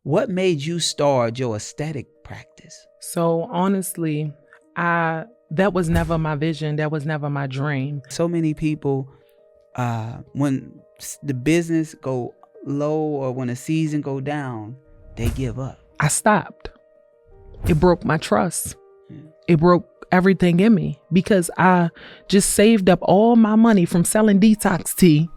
What made you start your aesthetic practice? So honestly, I that was never my vision. That was never my dream. So many people, when the business go low or when the season go down, they give up. I stopped. It broke my trust. Yeah. It broke everything in me because I just saved up all my money from selling detox tea.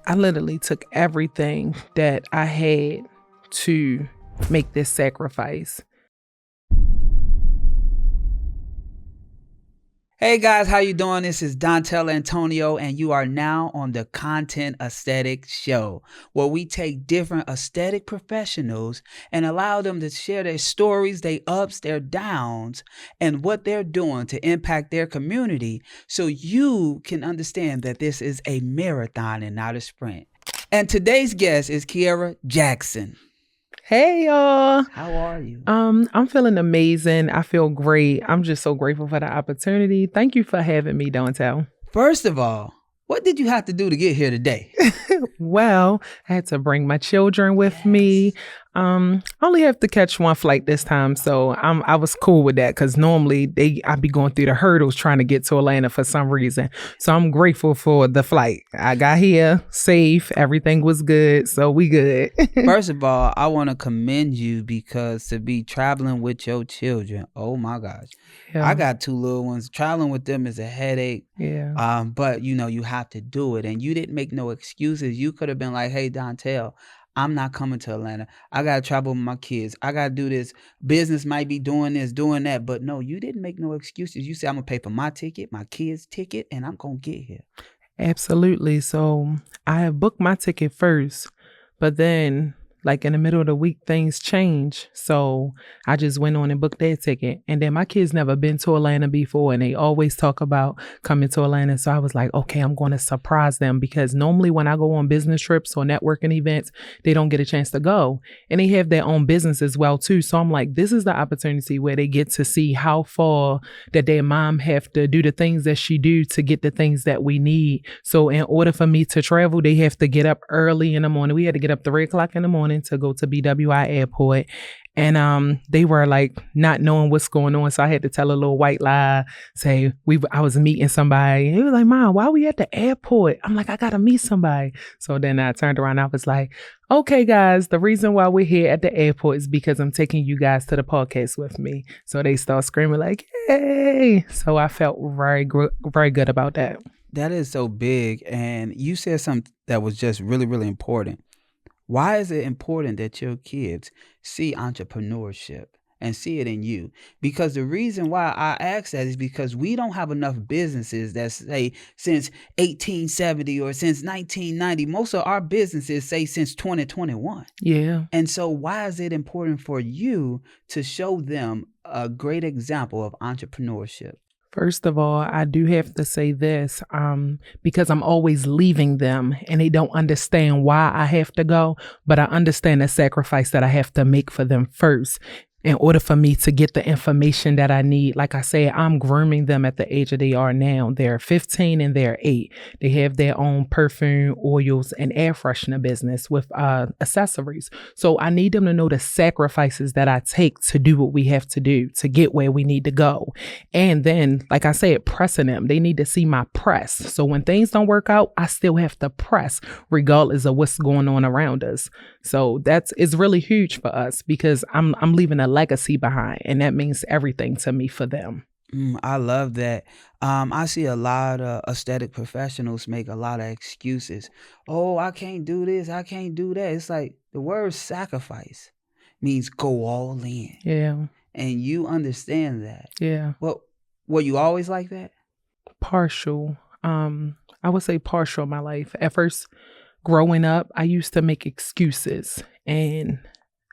I literally took everything that I had to make this sacrifice. Hey guys, how you doing? This is Dontel Antonio, and you are now on the Content Aesthetic Show, where we take different aesthetic professionals and allow them to share their stories, their ups, their downs, and what they're doing to impact their community so you can understand that this is a marathon and not a sprint. And today's guest is Keara Jackson. Hey y'all. How are you? I'm feeling amazing. I feel great. I'm just so grateful for the opportunity. Thank you for having me, Dontel. First of all, what did you have to do to get here today? Well, I had to bring my children with me. I only have to catch one flight this time, so I was cool with that because normally I'd be going through the hurdles trying to get to Atlanta for some reason. So I'm grateful for the flight. I got here safe. Everything was good, so we good. First of all, I want to commend you because to be traveling with your children, oh my gosh. Yeah. I got two little ones. Traveling with them is a headache. Yeah. But you have to do it. And you didn't make no excuses. You could have been like, hey, Dontel, I'm not coming to Atlanta. I got to travel with my kids. I got to do this. Business might be doing this, doing that. But no, you didn't make no excuses. You said, I'm going to pay for my ticket, my kids' ticket, and I'm going to get here. Absolutely. So I have booked my ticket first, but then like in the middle of the week, things change. So I just went on and booked their ticket. And then my kids never been to Atlanta before, and they always talk about coming to Atlanta. So I was like, okay, I'm going to surprise them because normally when I go on business trips or networking events, they don't get a chance to go. And they have their own business as well, too. So I'm like, this is the opportunity where they get to see how far that their mom have to do the things that she do to get the things that we need. So in order for me to travel, they have to get up early in the morning. We had to get up 3 o'clock in the morning to go to BWI Airport. And they were like not knowing what's going on. So I had to tell a little white lie, say I was meeting somebody. And he was like, Mom, why are we at the airport? I'm like, I got to meet somebody. So then I turned around. I was like, okay, guys, the reason why we're here at the airport is because I'm taking you guys to the podcast with me. So they start screaming like, yay. So I felt very good about that. That is so big. And you said something that was just really, really important. Why is it important that your kids see entrepreneurship and see it in you? Because the reason why I ask that is because we don't have enough businesses that say since 1870 or since 1990. Most of our businesses say since 2021. Yeah. And so why is it important for you to show them a great example of entrepreneurship? First of all, I do have to say this, because I'm always leaving them and they don't understand why I have to go, but I understand the sacrifice that I have to make for them first in order for me to get the information that I need. Like I said, I'm grooming them at the age that they are now. They're 15 and they're 8. They have their own perfume, oils, and air freshener business with accessories. So I need them to know the sacrifices that I take to do what we have to do to get where we need to go. And then, like I said, pressing them. They need to see my press. So when things don't work out, I still have to press regardless of what's going on around us. So it's really huge for us because I'm leaving a legacy behind, and that means everything to me for them. I love that. I see a lot of aesthetic professionals make a lot of excuses. Oh, I can't do this. I can't do that. It's like the word sacrifice means go all in. Yeah. And you understand that. Yeah. Well, were you always like that? Partial. I would say partial in my life. At first, growing up, I used to make excuses, and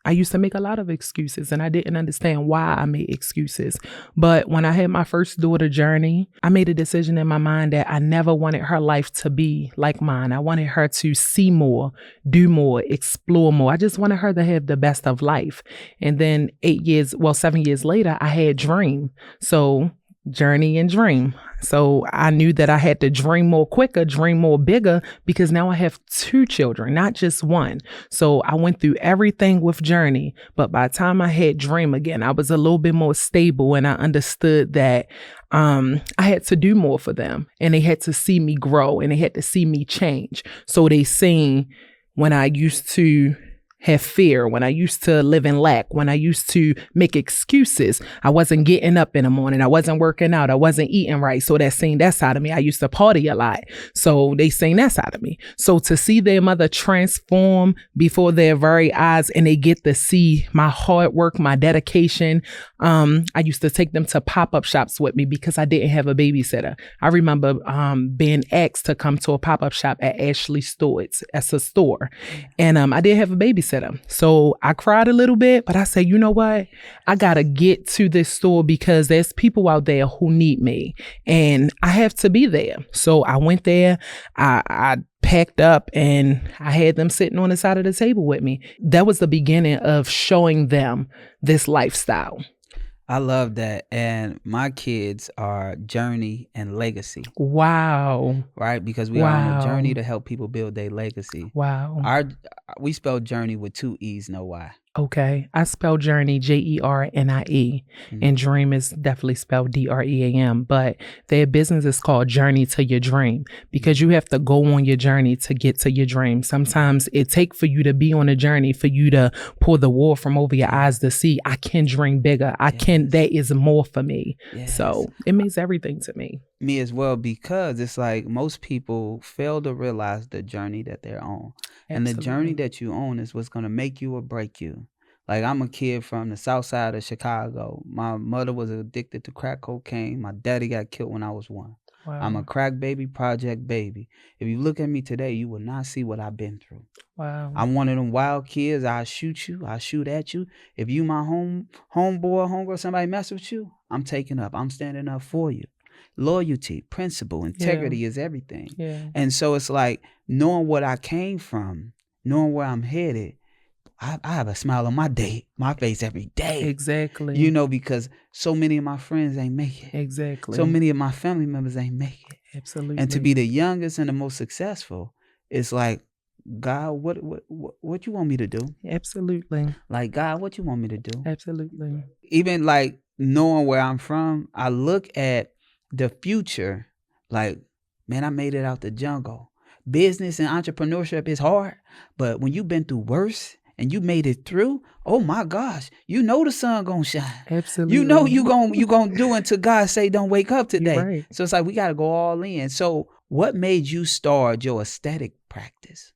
I used to make a lot of excuses, and I didn't understand why I made excuses. But when I had my first daughter journey, I made a decision in my mind that I never wanted her life to be like mine. I wanted her to see more, do more, explore more. I just wanted her to have the best of life. And then 7 years later, I had Dream. So journey and dream. So I knew that I had to dream more quicker, dream more bigger, because now I have 2 children, not just one. So I went through everything with Journey, but by the time I had Dream again, I was a little bit more stable, and I understood that I had to do more for them, and they had to see me grow, and they had to see me change. So they seen when I used to have fear, when I used to live in lack, when I used to make excuses, I wasn't getting up in the morning, I wasn't working out, I wasn't eating right. So that seen that side of me. I used to party a lot. So they seen that side of me. So to see their mother transform before their very eyes, and they get to see my hard work, my dedication. I used to take them to pop-up shops with me because I didn't have a babysitter. I remember being asked to come to a pop-up shop at Ashley Stewart's. That's a store. And I didn't have a babysitter. So I cried a little bit, but I said, you know what? I got to get to this store because there's people out there who need me, and I have to be there. So I went there. I packed up, and I had them sitting on the side of the table with me. That was the beginning of showing them this lifestyle. I love that. And my kids are Journey and Legacy. Wow. Right? Because we are on a journey to help people build their legacy. Wow. We spell Journey with 2 E's, no Y. Okay. I spell Journey Jernie, and Dream is definitely spelled Dream, but their business is called Journey to Your Dream, because you have to go on your journey to get to your dream. Sometimes it takes for you to be on a journey for you to pull the wool from over your eyes to see, I can dream bigger. That is more for me. Yes. So it means everything to me. Me as well, because it's like most people fail to realize the journey that they're on. Absolutely. And the journey that you own is what's going to make you or break you. Like, I'm a kid from the south side of Chicago. My mother was addicted to crack cocaine. My daddy got killed when I was 1. Wow. I'm a crack baby, project baby. If you look at me today, you will not see what I've been through. Wow. I'm one of them wild kids. I'll shoot you. I'll shoot at you. If you my homegirl, somebody mess with you, I'm taking up. I'm standing up for you. Loyalty, principle, integrity is everything. Yeah. And so it's like knowing what I came from, knowing where I'm headed. I have a smile on my face every day. Exactly. You know, because so many of my friends ain't make it. Exactly. So many of my family members ain't make it. Absolutely. And to be the youngest and the most successful, it's like, God, what you want me to do? Absolutely. Like, God, what you want me to do? Absolutely. Even like knowing where I'm from, I look at the future like, man, I made it out the jungle. Business and entrepreneurship is hard, but when you've been through worse and you made it through, oh my gosh, you know the sun gonna shine. Absolutely. You know you gonna do until God say don't wake up today. Right. So it's like we gotta go all in. So what made you start your aesthetic practice?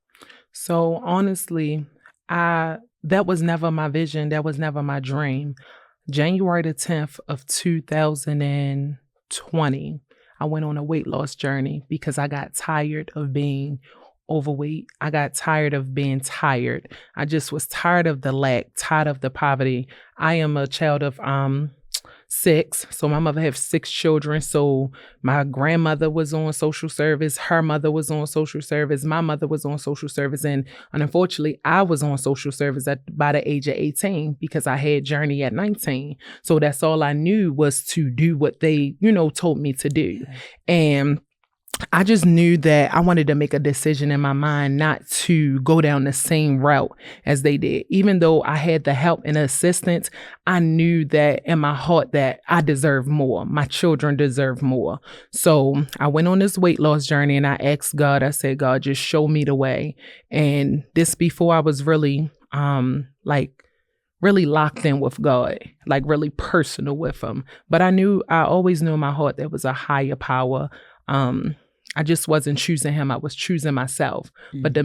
So honestly, that was never my vision. That was never my dream. January the 10th of 2020, I went on a weight loss journey because I got tired of being overweight. I got tired of being tired. I just was tired of the lack, tired of the poverty. I am a child of 6. So my mother had 6 children. So my grandmother was on social service. Her mother was on social service. My mother was on social service. And unfortunately, I was on social service by the age of 18 because I had Journey at 19. So that's all I knew was to do what they, told me to do. And I just knew that I wanted to make a decision in my mind not to go down the same route as they did. Even though I had the help and assistance, I knew that in my heart that I deserve more. My children deserve more. So I went on this weight loss journey and I asked God, I said, God, just show me the way. And this before I was really really locked in with God, like really personal with him. But I always knew in my heart there was a higher power. I just wasn't choosing him. I was choosing myself. Mm. But the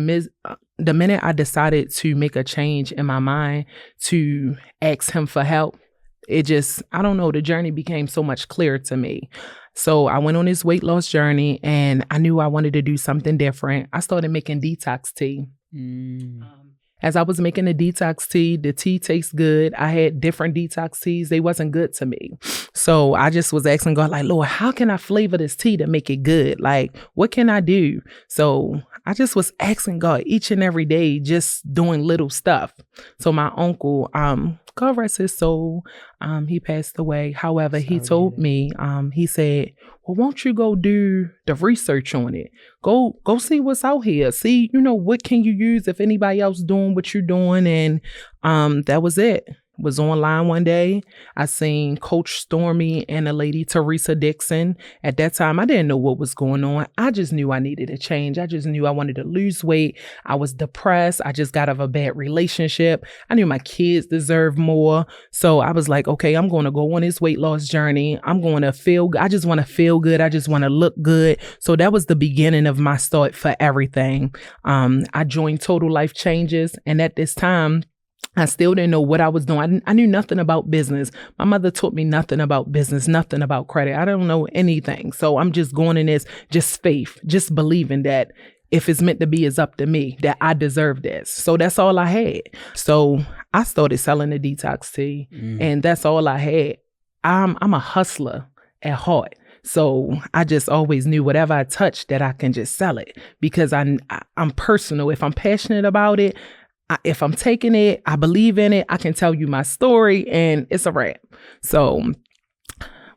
minute I decided to make a change in my mind to ask him for help, the journey became so much clearer to me. So I went on this weight loss journey and I knew I wanted to do something different. I started making detox tea. Mm. As I was making the detox tea, the tea tastes good. I had different detox teas. They wasn't good to me. So I just was asking God, like, Lord, how can I flavor this tea to make it good? Like, what can I do? So I just was asking God each and every day, just doing little stuff. So my uncle, God rest his soul, he passed away. However, he told me, he said, well, won't you go do the research on it? Go see what's out here. See, what can you use if anybody else doing what you're doing? And that was it. Was online one day. I seen Coach Stormy and a lady, Teresa Dixon. At that time, I didn't know what was going on. I just knew I needed a change. I just knew I wanted to lose weight. I was depressed. I just got out of a bad relationship. I knew my kids deserved more. So I was like, okay, I'm going to go on this weight loss journey. I'm going to I just want to feel good. I just want to look good. So that was the beginning of my start for everything. I joined Total Life Changes. And at this time, I still didn't know what I was doing. I knew nothing about business. My mother taught me nothing about business, nothing about credit. I don't know anything. So I'm just going in this, just faith, just believing that if it's meant to be, it's up to me, that I deserve this. So that's all I had. So I started selling the detox tea, and that's all I had. I'm a hustler at heart. So I just always knew whatever I touched that I can just sell it, because I'm personal. If I'm passionate about it, if I'm taking it, I believe in it, I can tell you my story and it's a wrap. So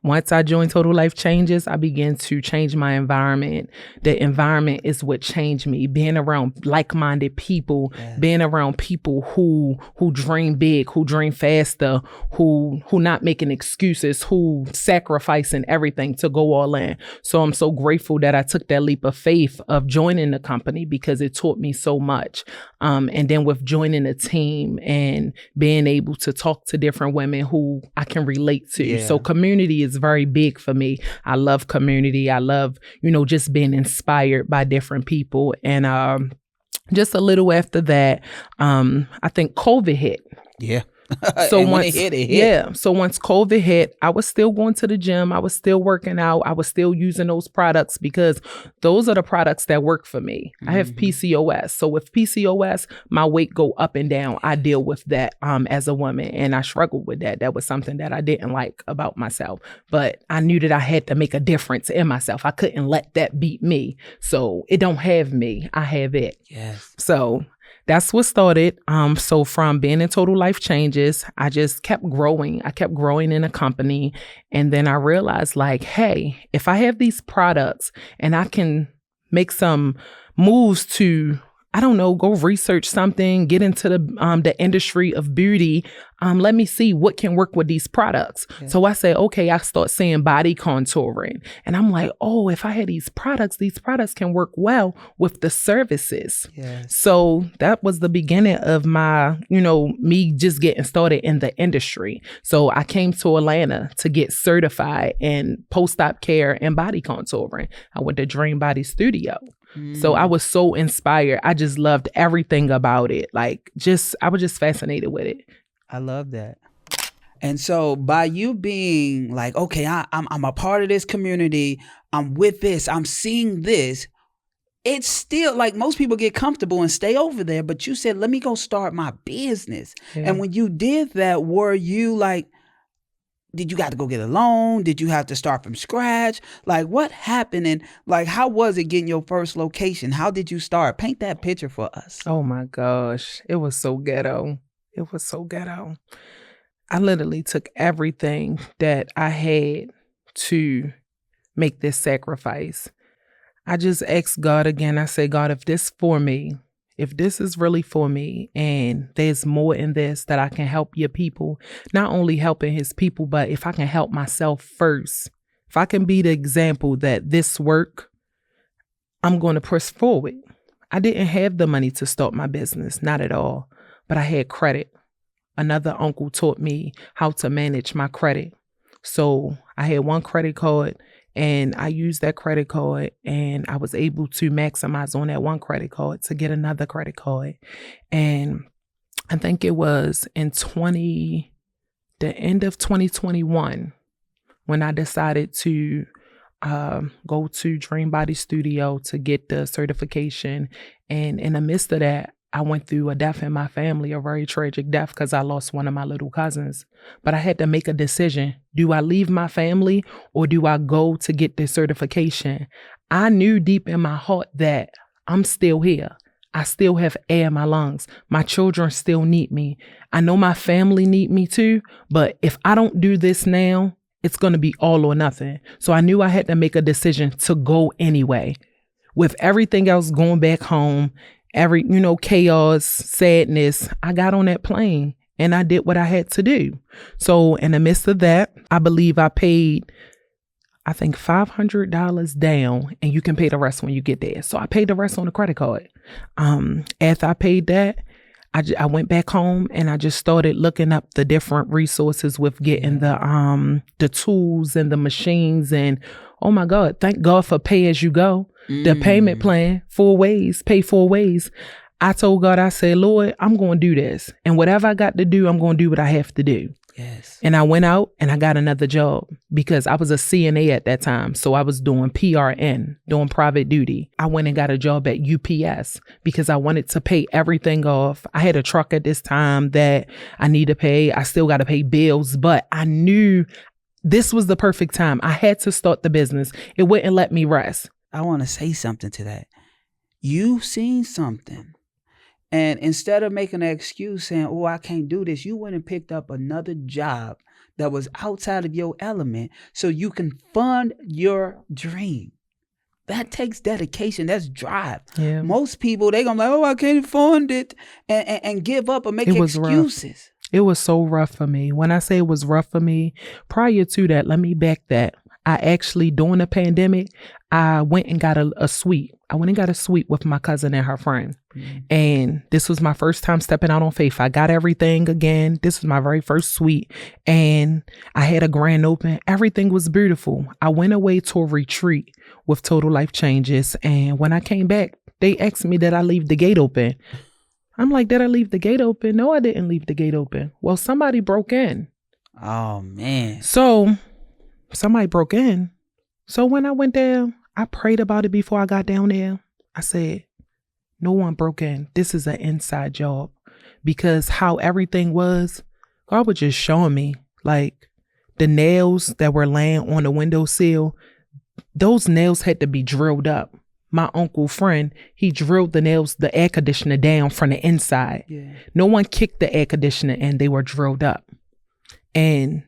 once I joined Total Life Changes, I began to change my environment. The environment is what changed me. Being around like-minded people, being around people who dream big, who dream faster, who not making excuses, who sacrificing everything to go all in. So I'm so grateful that I took that leap of faith of joining the company, because it taught me so much. And then with joining a team and being able to talk to different women who I can relate to. Yeah. So community is very big for me. I love community. I love, just being inspired by different people. And just a little after that, I think COVID hit. Yeah. So and once it hit. Yeah. So once COVID hit, I was still going to the gym. I was still working out. I was still using those products, because those are the products that work for me. I have PCOS. So with PCOS, my weight go up and down. I deal with that as a woman, and I struggled with that. That was something that I didn't like about myself, but I knew that I had to make a difference in myself. I couldn't let that beat me. So it don't have me. I have it. Yes. So that's what started. So from being in Total Life Changes, I just kept growing. I kept growing in a company. And then I realized, like, hey, if I have these products and I can make some moves to, I don't know, go research something, get into the industry of beauty. Let me see what can work with these products. Yeah. So I said, okay, I start seeing body contouring. And I'm like, oh, if I had these products can work well with the services. Yes. So that was the beginning of my, me just getting started in the industry. So I came to Atlanta to get certified in post-op care and body contouring. I went to Dream Body Studio. So I was so inspired. I just loved everything about it. I was just fascinated with it. I love that. And so by you being like, okay, I'm a part of this community, I'm with this, I'm seeing this, it's still like most people get comfortable and stay over there. But you said, let me go start my business. Yeah. And when you did that, were you like, did you got to go get a loan? Did you have to start from scratch? Like, what happened? And like, how was it getting your first location? How did you start? Paint that picture for us. Oh my gosh. It was so ghetto. It was so ghetto. I literally took everything that I had to make this sacrifice. I just asked God again. I said, God, if this is really for me and there's more in this that I can help your people, not only helping his people, but if I can help myself first, if I can be the example that this work, I'm going to press forward. I didn't have the money to start my business, not at all, but I had credit. Another uncle taught me how to manage my credit. So I had one credit card, and I used that credit card, and I was able to maximize on that one credit card to get another credit card. And I think it was in the end of 2021 when I decided to go to Dream Body Studio to get the certification. And in the midst of that, I went through a death in my family, a very tragic death, because I lost one of my little cousins. But I had to make a decision. Do I leave my family or do I go to get this certification? I knew deep in my heart that I'm still here. I still have air in my lungs. My children still need me. I know my family need me too, but if I don't do this now, it's going to be all or nothing. So I knew I had to make a decision to go anyway. With everything else going back home, chaos, sadness, I got on that plane and I did what I had to do. So in the midst of that, I believe I paid, I think $500 down, and you can pay the rest when you get there. So I paid the rest on the credit card. After I paid that, I went back home and I just started looking up the different resources with getting the tools and the machines, and oh my God, thank God for pay as you go. The payment plan, 4 ways, pay 4 ways. I told God, I said, Lord, I'm going to do this. And whatever I got to do, I'm going to do what I have to do. Yes. And I went out and I got another job because I was a CNA at that time. So I was doing PRN, doing private duty. I went and got a job at UPS because I wanted to pay everything off. I had a truck at this time that I need to pay. I still got to pay bills, but I knew this was the perfect time. I had to start the business. It wouldn't let me rest. I want to say something to that. You seen something. And instead of making an excuse saying, oh, I can't do this, you went and picked up another job that was outside of your element so you can fund your dream. That takes dedication. That's drive. Yeah. Most people, they gonna be like, oh, I can't fund it and give up or make excuses. Rough. It was so rough for me. When I say it was rough for me, prior to that, let me back that. I actually, during the pandemic, I went and got a suite. I went and got a suite with my cousin and her friend. And this was my first time stepping out on faith. I got everything again. This was my very first suite. And I had a grand open. Everything was beautiful. I went away to a retreat with Total Life Changes. And when I came back, they asked me, did I leave the gate open? I'm like, did I leave the gate open? No, I didn't leave the gate open. Well, somebody broke in. Oh, man. So somebody broke in. So when I went there, I prayed about it before I got down there. I said, no one broke in. This is an inside job. Because how everything was, God was just showing me, like, the nails that were laying on the windowsill, those nails had to be drilled up. My uncle friend, he drilled the nails, the air conditioner down from the inside. Yeah. No one kicked the air conditioner and they were drilled up. And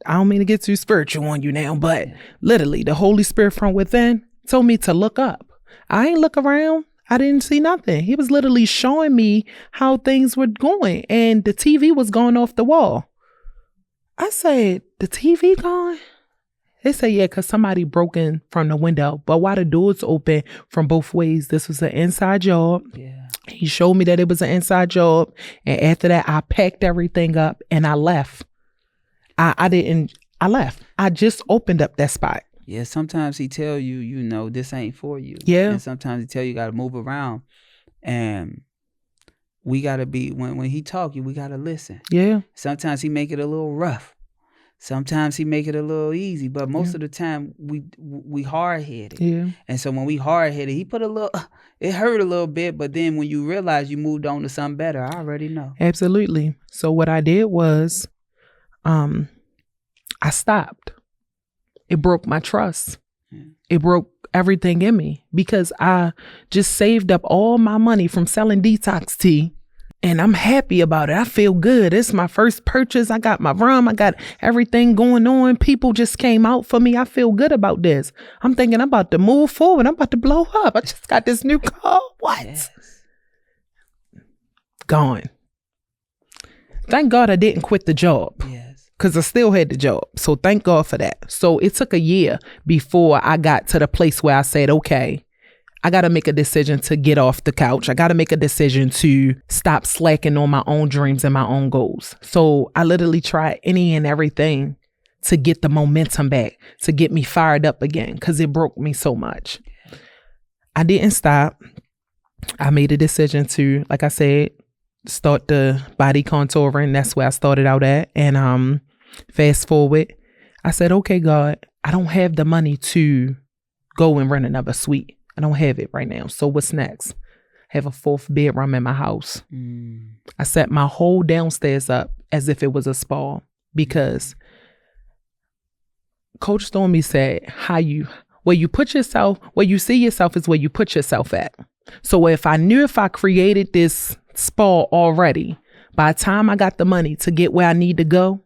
I don't mean to get too spiritual on you now, but literally the Holy Spirit from within told me to look up. I ain't look around. I didn't see nothing. He was literally showing me how things were going, and the TV was going off the wall. I said, the TV gone? They said, yeah, because somebody broke in from the window. But while the doors open from both ways, this was an inside job. Yeah. He showed me that it was an inside job. And after that, I packed everything up and I left. I left. I just opened up that spot. Yeah, sometimes he tell you, this ain't for you. Yeah. And sometimes he tell you got to move around. And we got to be, when he talk, we got to listen. Yeah. Sometimes he make it a little rough. Sometimes he make it a little easy. But most of the time, we hard-headed. Yeah. And so when we hard-headed, he put it hurt a little bit. But then when you realize you moved on to something better, I already know. Absolutely. So what I did was, I stopped. It broke my trust. It broke everything in me because I just saved up all my money from selling detox tea, and I'm happy about it. I feel good. It's my first purchase. I got my rum. I got everything going on. People just came out for me. I feel good about this. I'm thinking I'm about to move forward. I'm about to blow up. I just got this new car. What? Yes. Gone. Thank God I didn't quit the job. Yes. Because I still had the job. So thank God for that. So it took a year before I got to the place where I said, okay, I got to make a decision to get off the couch. I got to make a decision to stop slacking on my own dreams and my own goals. So I literally tried any and everything to get the momentum back, to get me fired up again, because it broke me so much. I didn't stop. I made a decision to, like I said, start the body contouring. That's where I started out at. And fast forward, I said, okay, God, I don't have the money to go and rent another suite. I don't have it right now. So what's next? I have a 4th bedroom in my house. I set my whole downstairs up as if it was a spa because Coach Stormy said, where you see yourself is where you put yourself at. So if I created this spa already, by the time I got the money to get where I need to go,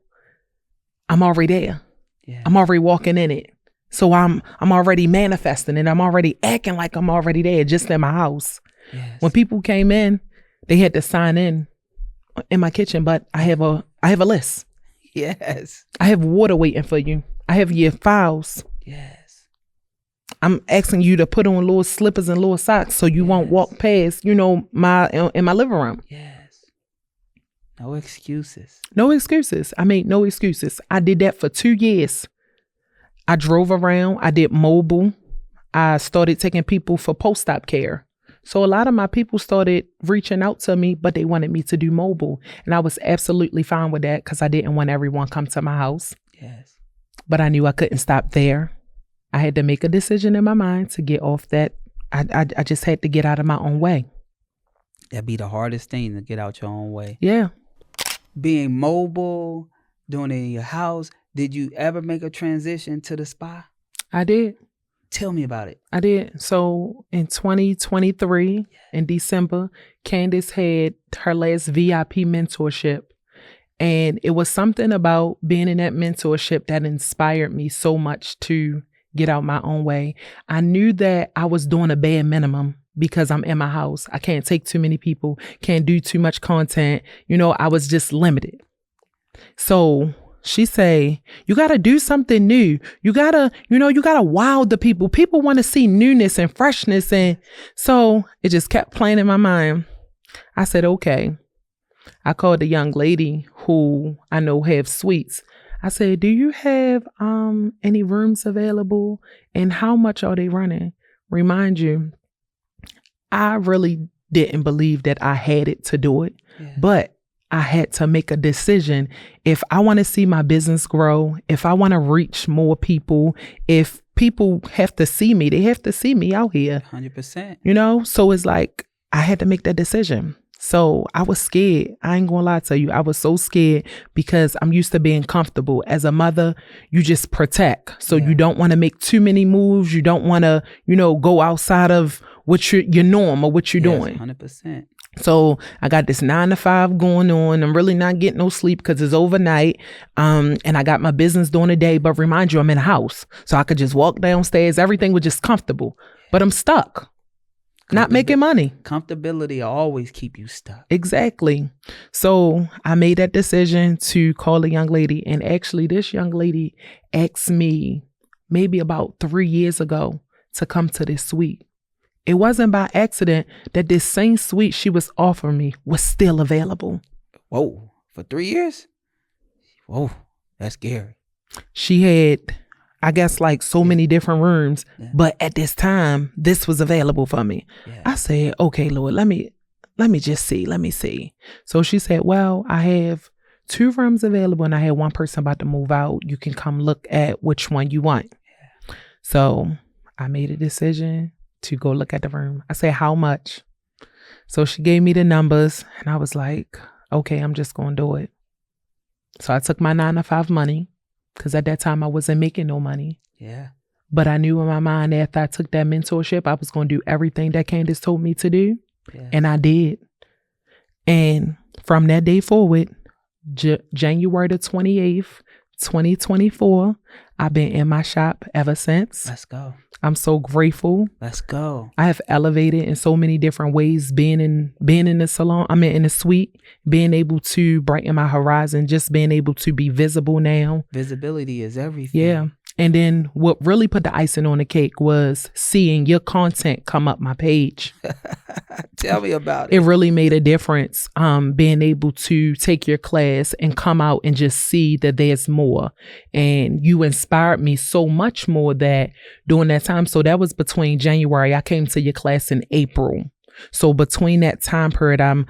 I'm already there. Yeah. I'm already walking in it. So I'm already manifesting it. I'm already acting like I'm already there just in my house. Yes. When people came in, they had to sign in my kitchen, but I have a list. Yes. I have water waiting for you. I have your files. Yes. I'm asking you to put on little slippers and little socks so you won't walk past, in my living room. Yes. No excuses. No excuses. I made no excuses. I did that for 2 years. I drove around. I did mobile. I started taking people for post-op care. So a lot of my people started reaching out to me, but they wanted me to do mobile. And I was absolutely fine with that because I didn't want everyone come to my house. Yes. But I knew I couldn't stop there. I had to make a decision in my mind to get off that. I just had to get out of my own way. That'd be the hardest thing, to get out your own way. Yeah. Being mobile, doing it in your house. Did you ever make a transition to the spa? I did. Tell me about it. I did. So in 2023, in December, Candace had her last VIP mentorship. And it was something about being in that mentorship that inspired me so much to get out my own way. I knew that I was doing a bare minimum because I'm in my house. I can't take too many people, can't do too much content. I was just limited. So she say, you got to do something new. You got to, you got to wow the people. People want to see newness and freshness. And so it just kept playing in my mind. I said, okay. I called a young lady who I know have suites. I said, do you have any rooms available and how much are they running? Remind you, I really didn't believe that I had it to do it, but I had to make a decision. If I want to see my business grow, if I want to reach more people, if people have to see me, they have to see me out here. 100%. So it's like I had to make that decision. So I was scared. I ain't gonna lie to you. I was so scared because I'm used to being comfortable. As a mother, you just protect. So you don't want to make too many moves. You don't want to, go outside of what your norm or what you're doing. 100%. So I got this 9 to 5 going on. I'm really not getting no sleep because it's overnight. And I got my business during the day. But remind you, I'm in a house. So I could just walk downstairs. Everything was just comfortable. But I'm stuck. Not making money. Comfortability will always keep you stuck. Exactly. So I made that decision to call a young lady. And actually, this young lady asked me maybe about 3 years ago to come to this suite. It wasn't by accident that this same suite she was offering me was still available. Whoa, for 3 years? Whoa, that's scary. She had, I guess, like so many different rooms, but at this time, this was available for me. Yeah. I said, okay, Lord, let me just see. Let me see. So she said, well, I have 2 rooms available and I had one person about to move out. You can come look at which one you want. Yeah. So I made a decision to go look at the room. I said, how much? So she gave me the numbers and I was like, okay, I'm just going to do it. So I took my 9 to 5 money because at that time I wasn't making no money. Yeah. But I knew in my mind that after I took that mentorship, I was going to do everything that Candace told me to do. Yes. And I did. And from that day forward, January the 28th, 2024, I've been in my shop ever since. Let's go. I'm so grateful. Let's go. I have elevated in so many different ways, being in the salon, in the suite, being able to brighten my horizon, just being able to be visible now. Visibility is everything. Yeah. And then what really put the icing on the cake was seeing your content come up my page. Tell me about it. It really made a difference. Being able to take your class and come out and just see that there's more. And you inspired me so much more that during that time. So that was between January. I came to your class in April. So between that time period, I'm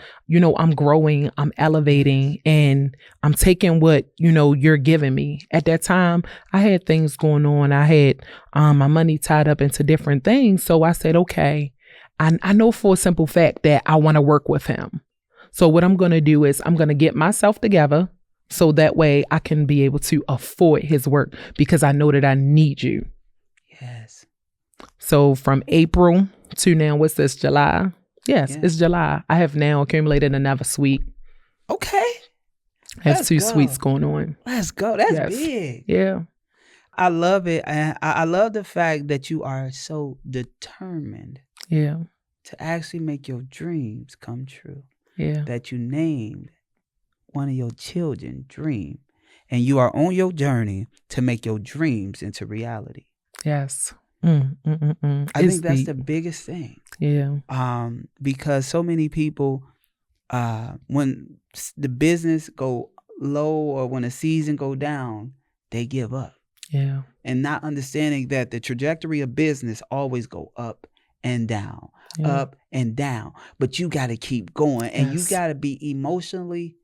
growing, I'm elevating, and I'm taking what, you're giving me. At that time, I had things going on. I had my money tied up into different things. So I said, okay, I know for a simple fact that I want to work with him. So what I'm going to do is I'm going to get myself together so that way I can be able to afford his work because I know that I need you. Yes. So from April to now, what's this, July? Yes, Yeah. it's July. I have now accumulated another suite. Okay. I have Let's 2 go. suites going on. Let's go. That's Yes. big. Yeah. I love it. And I love the fact that you are so determined Yeah. to actually make your dreams come true. Yeah. That you named one of your children Dream. And you are on your journey to make your dreams into reality. Yes. I It's think that's deep. the biggest thing. Yeah. Because so many people, when the business go low or when the season go down, they give up. Yeah. And not understanding that the trajectory of business always go up and down, up and down. But you got to keep going, and you got to be emotionally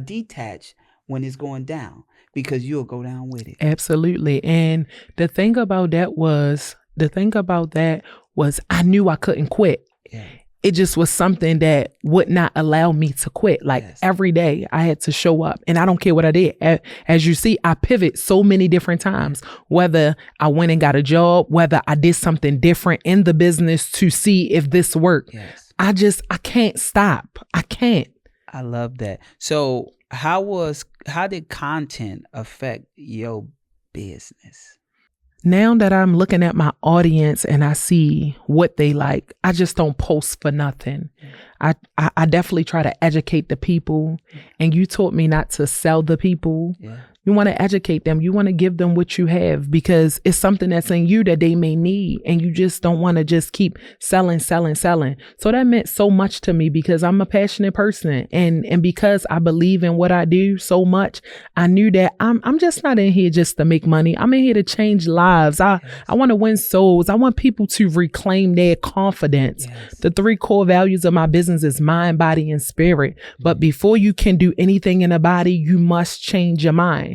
detached when it's going down, because you'll go down with it. Absolutely. And the thing about that was I knew I couldn't quit. Yeah. It just was something that would not allow me to quit. Like every day I had to show up, and I don't care what I did. As you see, I pivot so many different times, whether I went and got a job, whether I did something different in the business to see if this worked. Yes. I can't stop. I can't. I love that. So how did content affect your business? Now that I'm looking at my audience and I see what they like, I just don't post for nothing. I definitely try to educate the people. And you taught me not to sell the people. Yeah. You want to educate them. You want to give them what you have, because it's something that's in you that they may need. And you just don't want to just keep selling. So that meant so much to me, because I'm a passionate person. And because I believe in what I do so much, I knew that I'm just not in here just to make money. I'm in here to change lives. I want to win souls. I want people to reclaim their confidence. Yes. The 3 core values of my business is mind, body, and spirit. But before you can do anything in the body, you must change your mind.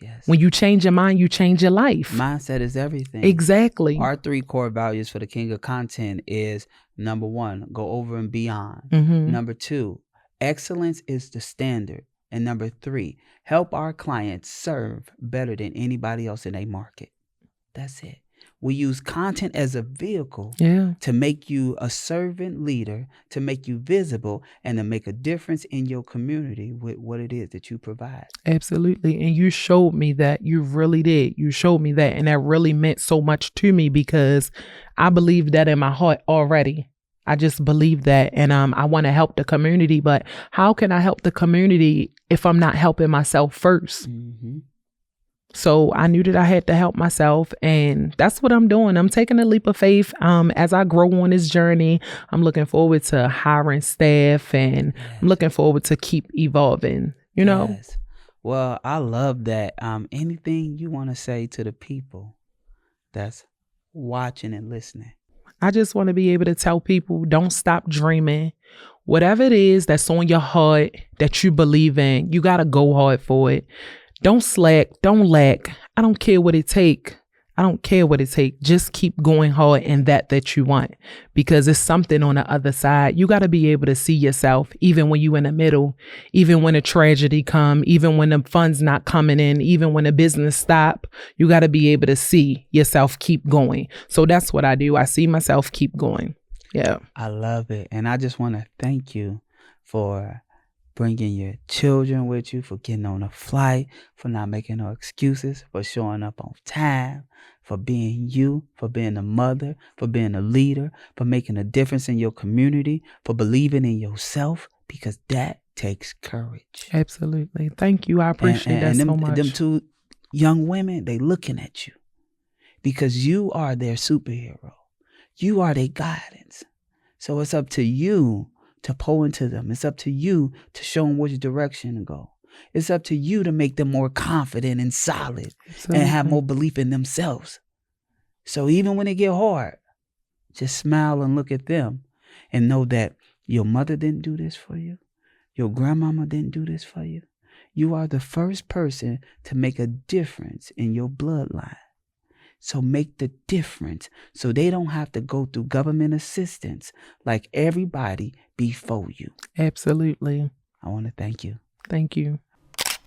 Yes. When you change your mind, you change your life. Mindset is everything. Exactly. Our 3 core values for the King of Content is: number 1, go over and beyond. Number 2, excellence is the standard. And number 3, help our clients serve better than anybody else in a market. That's it. We use content as a vehicle to make you a servant leader, to make you visible, and to make a difference in your community with what it is that you provide. Absolutely. And you showed me that. You really did. You showed me that. And that really meant so much to me, because I believe that in my heart already. I just believe that. And I want to help the community. But how can I help the community if I'm not helping myself first? So I knew that I had to help myself, and that's what I'm doing. I'm taking a leap of faith. As I grow on this journey, I'm looking forward to hiring staff, and I'm looking forward to keep evolving, you know? Yes. Well, I love that. Anything you want to say to the people that's watching and listening? I just want to be able to tell people, don't stop dreaming. Whatever it is that's on your heart that you believe in, you got to go hard for it. Don't slack, don't lack. I don't care what it take. Just keep going hard in that you want, because it's something on the other side. You got to be able to see yourself, even when you in the middle, even when a tragedy come, even when the funds not coming in, even when the business stop. You got to be able to see yourself keep going. So that's what I do. I see myself keep going. Yeah. I love it. And I just want to thank you for bringing your children with you, for getting on a flight, for not making no excuses, for showing up on time, for being you, for being a mother, for being a leader, for making a difference in your community, for believing in yourself, because that takes courage. Absolutely. Thank you. I appreciate that so much. Them 2 young women, they looking at you because you are their superhero. You are their guidance. So it's up to you to pour into them. It's up to you to show them which direction to go. It's up to you to make them more confident and solid and have more belief in themselves. So even when it get hard, just smile and look at them and know that your mother didn't do this for you. Your grandmama didn't do this for you. You are the first person to make a difference in your bloodline. So make the difference so they don't have to go through government assistance like everybody before you. Absolutely. I want to thank you. Thank you.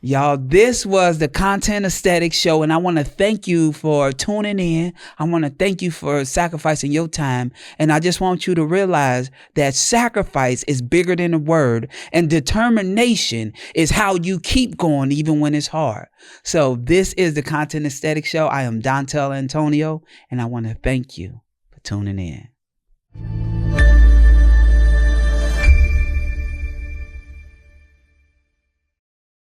Y'all, this was the Content Aesthetic Show, and I want to thank you for tuning in. I want to thank you for sacrificing your time, and I just want you to realize that sacrifice is bigger than a word, and determination is how you keep going even when it's hard. So this is the Content Aesthetic Show. I am Dontel Antonio, and I want to thank you for tuning in.